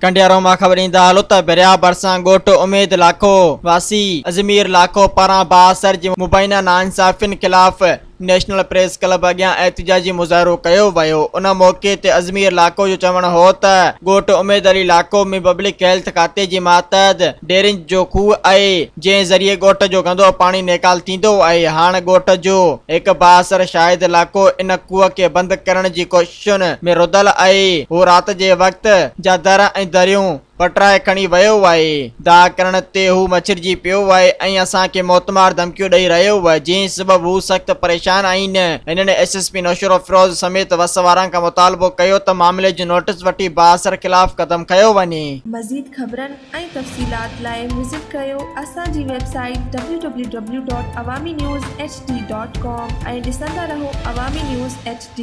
कंडियारो मां ख़बर ईंदा लुत भरिया बरसां ॻोठ उमेद लाखो वासी अजमेर लाखो पारां बासर जी मुबैना नाइंसाफ़ियुनि ख़िलाफ़ नेशनल प्रेस क्लब अॻियां एहतिजाजी मुज़ाहिरो कयो वियो। उन मौक़े ते अजमेर लाको जो चवणु हो त ॻोठ उमेद अली लाको में पब्लिक हेल्थ खाते जी मातहत डेरिंग जो खूह आहे जंहिं ज़रिए ॻोठ जो गंदो पाणी नेकाल थींदो आहे। हाणे ॻोठ जो हिकु बासर शाहिद इलाको इन खूह खे बंदि करण जी कोशिशुनि में रुधल आहे। हू राति जे वक़्ति जा दर ऐं दरियूं पटराए खणी वियो आहे। दाह करण ते हू मछिड़जी पियो आहे ऐं असांखे मौतमार धमकियूं ॾेई रहियो आहे जंहिं सबबु हू सख़्त परेशान आहिनि। हिननि एसएसपी नौशरो फिरोज़ समेत वस वारनि खां मुतालबो कयो त मामले जो नोटिस वठी बासर ख़िलाफ़ क़दम खयो वञे। मज़ीद ख़बरनि ऐं तफ़सीलात लाइ विज़िट कयो असांजी वेबसाइट www.awamiNewsHD.com ऐं ॾिसंदा रहो अवामी न्यूज़ HD।